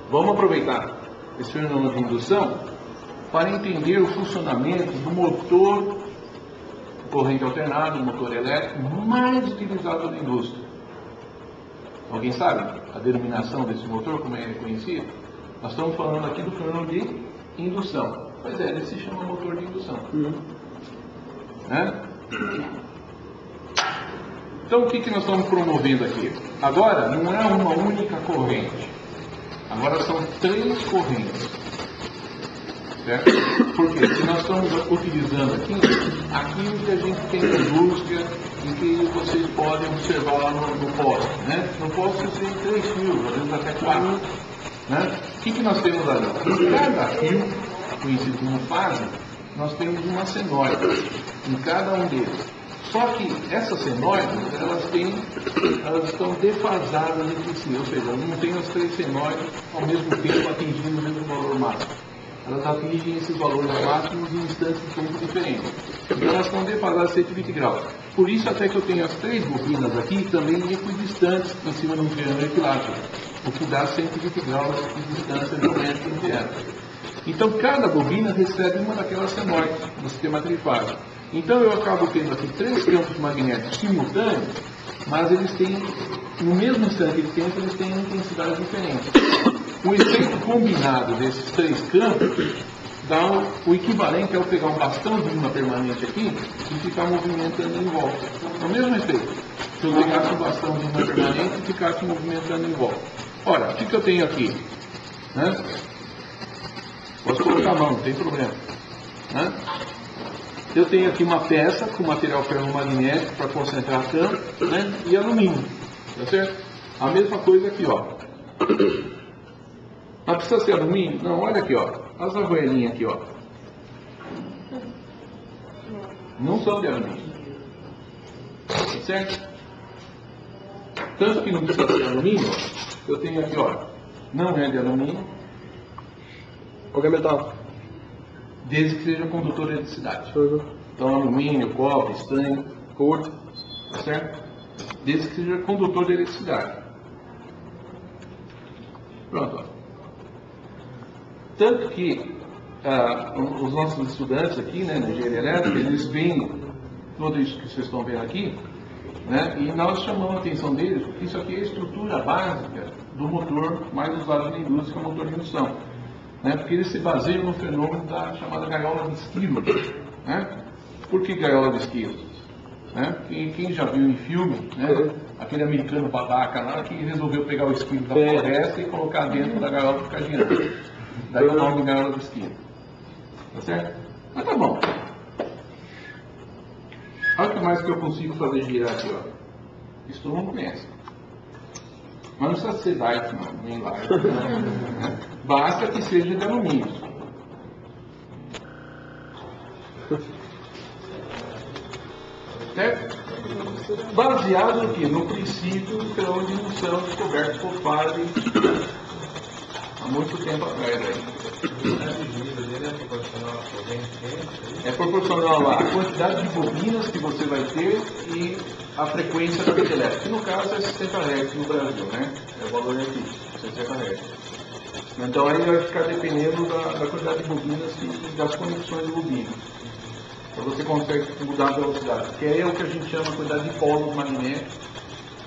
Vamos aproveitar esse fenômeno de indução para entender o funcionamento do motor corrente alternada, o motor elétrico mais utilizado na indústria. Alguém sabe a denominação desse motor, como é conhecido? Nós estamos falando aqui do fenômeno de indução. Pois é, ele se chama motor de indução. Né? Então o que nós estamos promovendo aqui? Agora não é uma única corrente. Agora são 3 correntes. Certo? Por quê? Porque nós estamos utilizando aqui aquilo que a gente tem na indústria e que vocês podem observar lá no poste. Né? No poste tem 3 fios, às vezes até 4. Né? O que nós temos ali? Em cada fio, conhecido como fase, nós temos uma senoide em cada um deles. Só que essas senoides, elas estão defasadas entre si, ou seja, não tem as 3 senoides ao mesmo tempo atingindo o mesmo valor máximo. Elas atingem esses valores máximos em instantes de tempo diferentes. Então elas estão defasadas a 120 graus. Por isso até que eu tenho as 3 bobinas aqui também equidistantes em cima de um triângulo equilátero, o que dá 120 graus de distância geométrica entre elas. Então cada bobina recebe uma daquelas senoides no sistema trifásico. Então eu acabo tendo aqui 3 campos magnéticos simultâneos, mas eles têm, no mesmo instante de tempo, eles têm intensidades diferentes. O efeito combinado desses 3 campos dá o equivalente ao pegar um bastão de imã permanente aqui e ficar movimentando em volta. É o mesmo efeito. Se eu pegasse um bastão de imã permanente e ficasse movimentando em volta. Ora, o que eu tenho aqui? Né? Posso colocar a mão, não tem problema. Né? Eu tenho aqui uma peça com material ferromagnético para concentrar campo, né? E alumínio. Tá certo? A mesma coisa aqui, ó. Mas precisa ser alumínio? Não, olha aqui, ó. As argoelinhas aqui, ó. Não são de alumínio. Tá certo? Tanto que não precisa ser de alumínio, ó. Eu tenho aqui, ó. Não é de alumínio. Qualquer metal. Desde que seja condutor de eletricidade. Então, alumínio, cobre, estanho, couro, tá certo? Desde que seja condutor de eletricidade. Pronto. Ó. Tanto que os nossos estudantes aqui, né, na engenharia elétrica, eles veem tudo isso que vocês estão vendo aqui, né, e nós chamamos a atenção deles, porque isso aqui é a estrutura básica do motor mais usado na indústria, que é o motor de indução. Né, porque eles se baseiam no fenômeno da chamada gaiola de esquilo. Né? Por que gaiola de esquilo? Né? Quem já viu em filme, né? Aquele americano babaca lá que resolveu pegar o esquilo da floresta e colocar dentro da gaiola para ficar girando. Daí o nome gaiola de esquilo. Tá certo? Mas tá bom. Olha o que mais que eu consigo fazer girar aqui, ó. Isso todo mundo conhece. Mas não precisa ser light, não, nem light. Né? Basta que seja de alumínio. Certo? Baseado no que? No princípio do fenômeno de indução descoberto por Faraday há muito tempo atrás. É proporcional à quantidade de bobinas que você vai ter e a frequência da rede elétrica, que no caso é 60 Hz no Brasil, né? É o valor aqui, 60 Hz. Então aí vai ficar dependendo da quantidade de bobinas e das conexões de bobinas. Então você consegue mudar a velocidade, que é o que a gente chama de quantidade de polos magnéticos,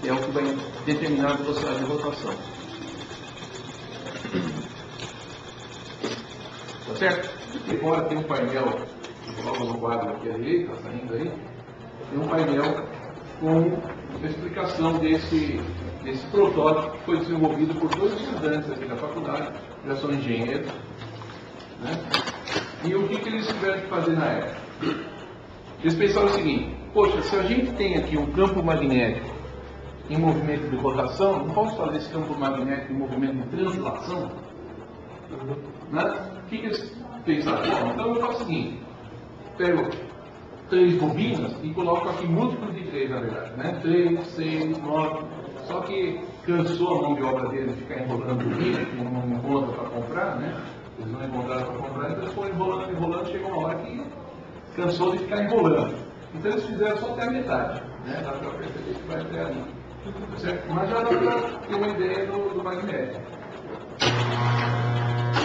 que é o que vai determinar a velocidade de rotação. Tá certo? E agora tem um painel, logo no quadro aqui à direita, está saindo aí, tem um painel com a explicação desse protótipo que foi desenvolvido por 2 estudantes aqui da faculdade, já são engenheiros, né? E o que eles tiveram que fazer na época? Eles pensaram o seguinte: poxa, se a gente tem aqui um campo magnético em movimento de rotação, não posso fazer esse campo magnético em movimento de translação? Né? O que eles pensaram? Bom, então eu faço o seguinte: pego 3 bobinas e coloco aqui múltiplos de 3, na verdade, né? 3, 6, 9. Só que cansou a mão de obra deles de ficar enrolando bobina, que não encontra para comprar, né? Eles não encontraram para comprar, então eles foram enrolando, chegou uma hora que cansou de ficar enrolando. Então eles fizeram só até a metade, né? Dá para perceber que vai até ali. Certo? Mas já dá para ter uma ideia do magnético.